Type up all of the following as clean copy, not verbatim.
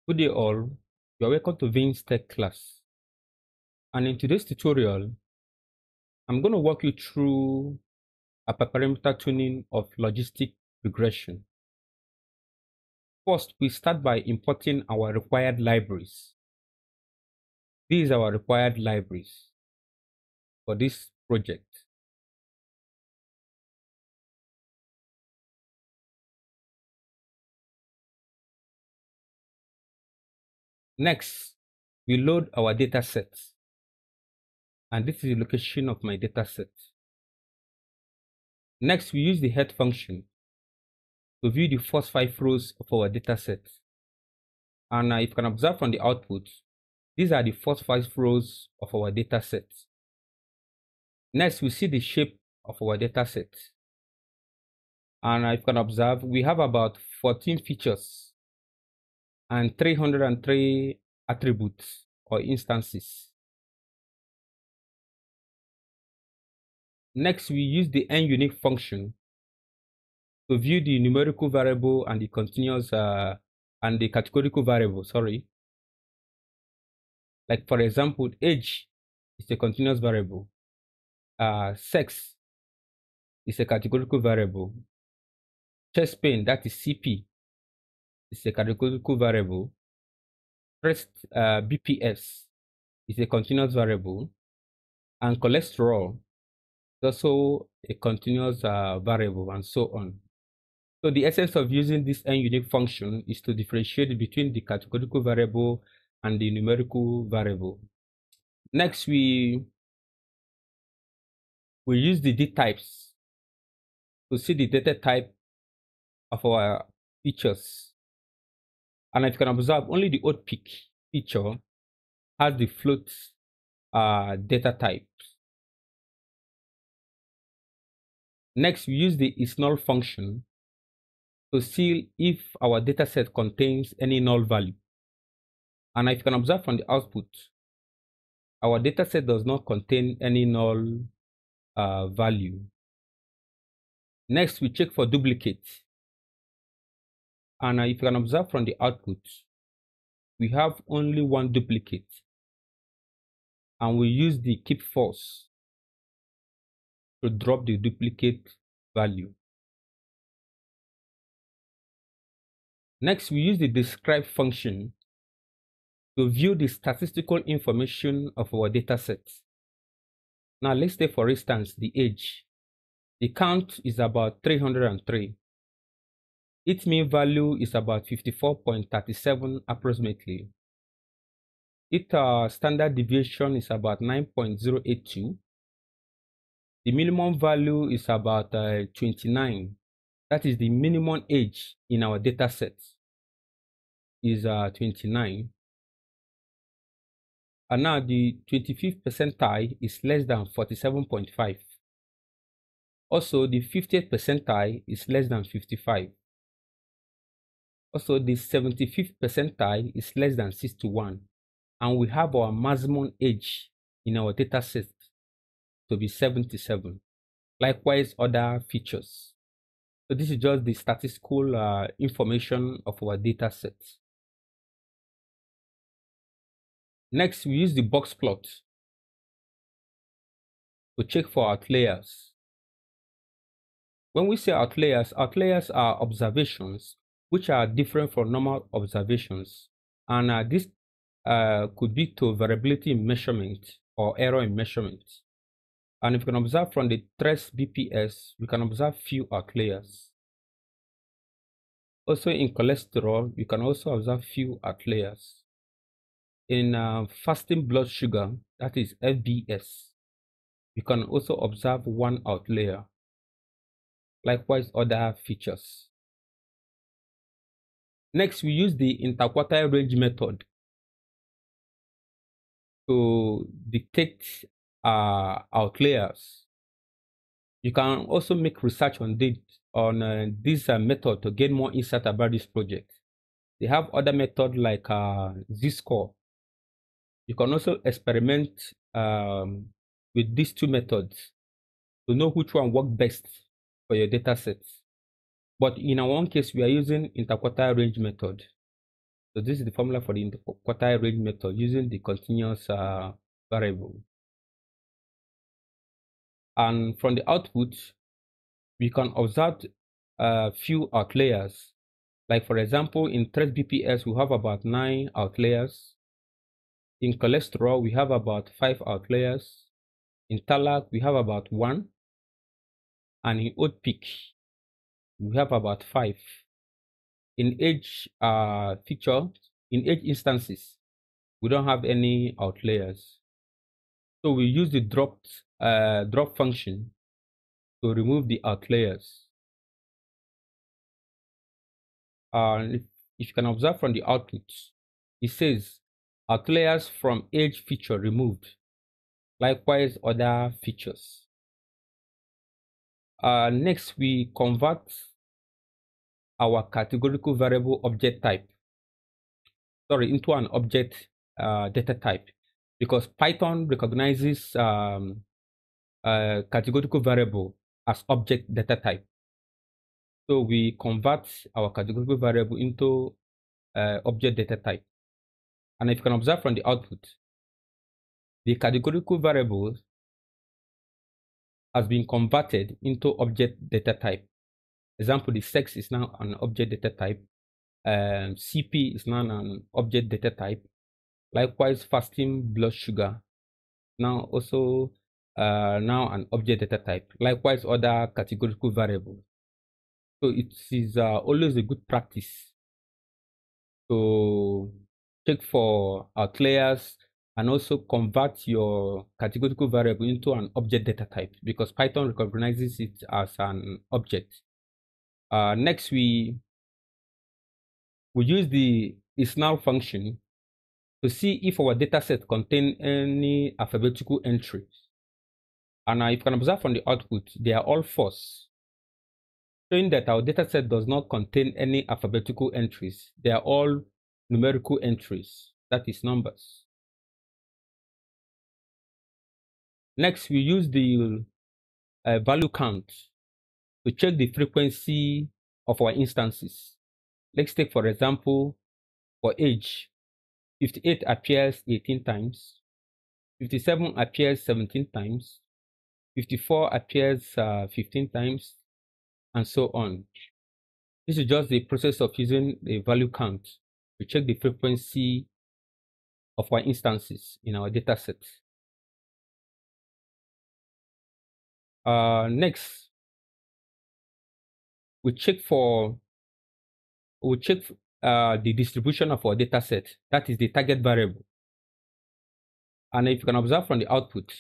Good day all, you are welcome to Vin's Tech class. And in today's tutorial, I'm going to walk you through hyperparameter tuning of logistic regression. First, we start by importing our required libraries. These are our required libraries for this project. Next, we load our data set. And this is the location of my data set. Next, we use the head function to view the first 5 rows of our data set. And if you can observe from the output, these are the first 5 rows of our data set. Next, we see the shape of our data set. And if you can observe, we have about 14 features and 303 attributes or instances. Next, we use the nUnique function to view the numerical variable and the continuous and the categorical variable, Like for example, age is a continuous variable. Sex is a categorical variable. Chest pain, that is CP, is a categorical variable. Breast BPS is a continuous variable. And cholesterol is also a continuous variable, and so on. So the essence of using this nUnique function is to differentiate between the categorical variable and the numerical variable. Next, we use the dtypes to see the data type of our features. And if you can observe, only the odd peak feature has the float data type. Next, we use the isNull function to see if our dataset contains any null value. And if you can observe from the output, our dataset does not contain any null value. Next, we check for duplicate. And if you can observe from the output, we have only one duplicate. And we use the keep false to drop the duplicate value. Next, we use the describe function to view the statistical information of our dataset. Now, let's take for instance the age. The count is about 303. Its mean value is about 54.37 approximately. Its standard deviation is about 9.082. The minimum value is about 29. That is the minimum age in our data set is 29. And now the 25th percentile is less than 47.5. Also, the 50th percentile is less than 55. Also, the 75th percentile is less than 61. And we have our maximum age in our data set to be 77. Likewise, other features. So this is just the statistical information of our data set. Next, we use the box plot to check for outliers. When we say outliers are observations which are different from normal observations. And this could be to variability in measurement or error in measurement. And if you can observe from the trace BPS, we can observe few outliers. Also in cholesterol, you can also observe few outliers. In fasting blood sugar, that is FBS, you can also observe one outlier. Likewise, other features. Next, we use the interquartile range method to detect outliers. You can also make research on this method to get more insight about this project. They have other methods like Z-score. You can also experiment with these two methods to know which one works best for your data sets. But in our own case, we are using interquartile range method So this is the formula for the interquartile range method using the continuous variable. And from the output, we can observe a few outliers. Like for example, in trace BPS, we have about 9 outliers. In cholesterol, we have about 5 outliers. In TALAC, we have about 1. And in oat peak, we have about 5. In age in age instances, we don't have any outliers. So we use the drop function to remove the outliers. If you can observe from the output, it says outliers from age feature removed. Likewise, other features. Next, we convert our categorical variable object type, into an object data type, because Python recognizes categorical variable as object data type. So we convert our categorical variable into object data type. And if you can observe from the output, the categorical variable has been converted into object data type. Example, the sex is now an object data type. CP is now an object data type. Likewise, fasting blood sugar now also now an object data type. Likewise, other categorical variables. So it is always a good practice to check for outliers and also convert your categorical variable into an object data type, because Python recognizes it as an object. Next, we use the isNal function to see if our dataset contain any alphabetical entries. And if you can observe from the output, they are all false, showing that our dataset does not contain any alphabetical entries. They are all numerical entries, that is numbers. Next, we use the value count to check the frequency of our instances. Let's take, for example, for age, 58 appears 18 times, 57 appears 17 times, 54 appears 15 times, and so on. This is just the process of using a value count to check the frequency of our instances in our data set. Next, we check the distribution of our data set, that is the target variable. And if you can observe from the output,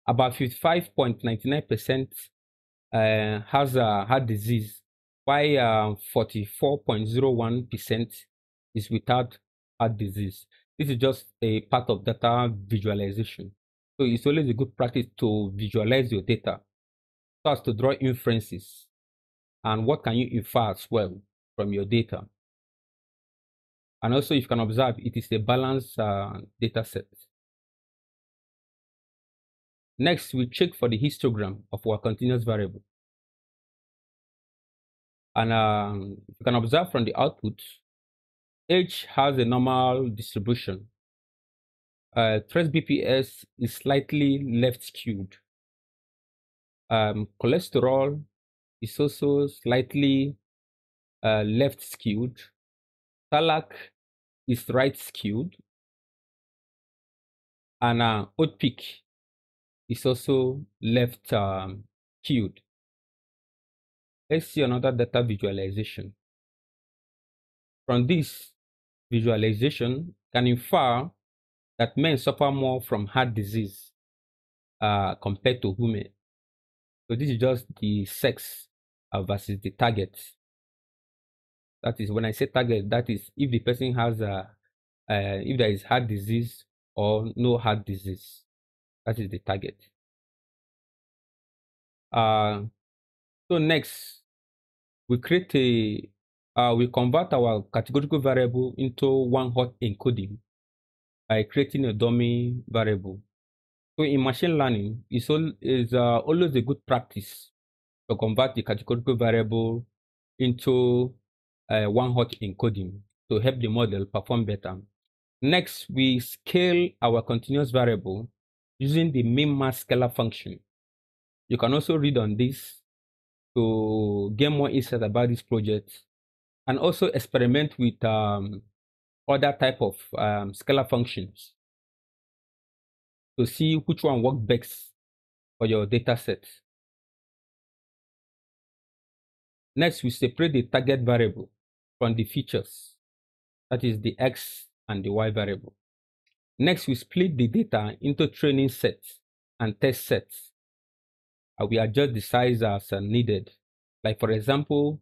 about 55.99% has heart disease, while 44.01% is without heart disease. This is just a part of data visualization. So it's always a good practice to visualize your data so as to draw inferences and what can you infer as well from your data. And also, if you can observe, it is a balanced data set. Next, we check for the histogram of our continuous variable. And you can observe from the output, age has a normal distribution. Trace BPS is slightly left skewed. Cholesterol is also slightly left skewed. TALAC is right skewed. And oat peak is also left skewed. Let's see another data visualization. From this visualization, can infer that men suffer more from heart disease compared to women. So this is just the sex versus the target. That is, when I say target, that is if the person has if there is heart disease or no heart disease. That is the target. So next, we create we convert our categorical variable into one-hot encoding by creating a dummy variable. So in machine learning, it's always a good practice to convert the categorical variable into one-hot encoding to help the model perform better. Next, we scale our continuous variable using the min-max scalar function. You can also read on this to get more insight about this project and also experiment with other type of scalar functions to see which one works best for your data set. Next, we separate the target variable from the features, that is the X and the Y variable. Next, we split the data into training sets and test sets. We adjust the size as needed. Like for example,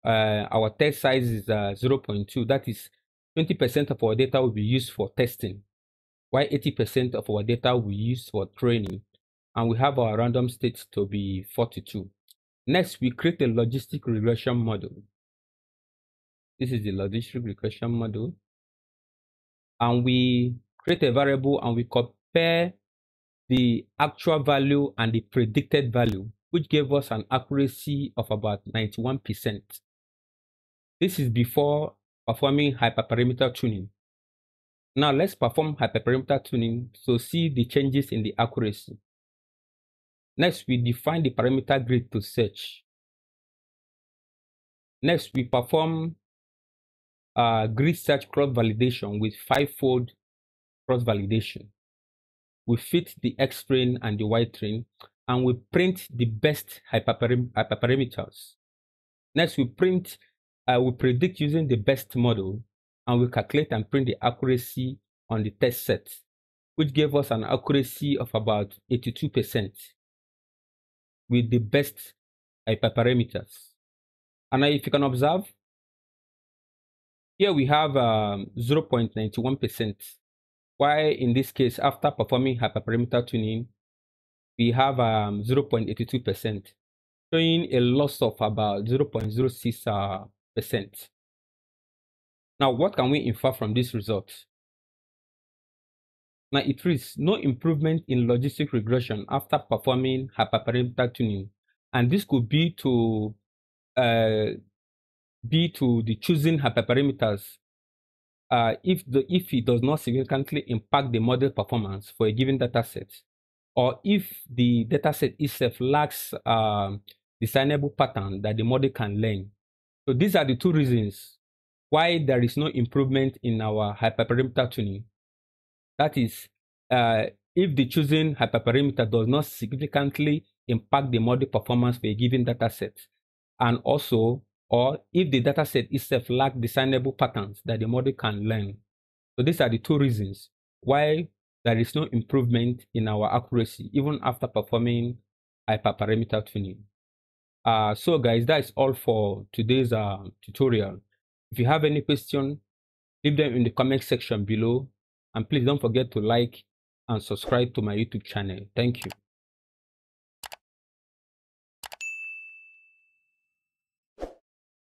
our test size is 0.2. That is 20% of our data will be used for testing, while 80% of our data will be used for training. And we have our random states to be 42. Next, we create a logistic regression model. This is the logistic regression model. And we create a variable and we compare the actual value and the predicted value, which gave us an accuracy of about 91%. This is before performing hyperparameter tuning. Now let's perform hyperparameter tuning to see the changes in the accuracy. Next, we define the parameter grid to search. Next, we perform grid search cross-validation with 5-fold cross-validation. We fit the X train and the Y train, and we print the best hyperparameters. Next, we predict using the best model, and we calculate and print the accuracy on the test set, which gave us an accuracy of about 82% with the best hyperparameters. And if you can observe, here we have 0.91%. While in this case, after performing hyperparameter tuning, we have 0.82%, showing a loss of about 0.06%. Now, what can we infer from this result? Now, it reads no improvement in logistic regression after performing hyperparameter tuning, and this could be to the choosing hyperparameters if it does not significantly impact the model performance for a given data set, or if the data set itself lacks designable pattern that the model can learn. So these are the two reasons why there is no improvement in our hyperparameter tuning. That is, if the chosen hyperparameter does not significantly impact the model performance for a given data set, and also, or if the data set itself lacks designable patterns that the model can learn. So these are the two reasons why there is no improvement in our accuracy even after performing hyperparameter tuning. So guys, that is all for today's tutorial. If you have any question, leave them in the comment section below, and please don't forget to like and subscribe to my YouTube channel. Thank you.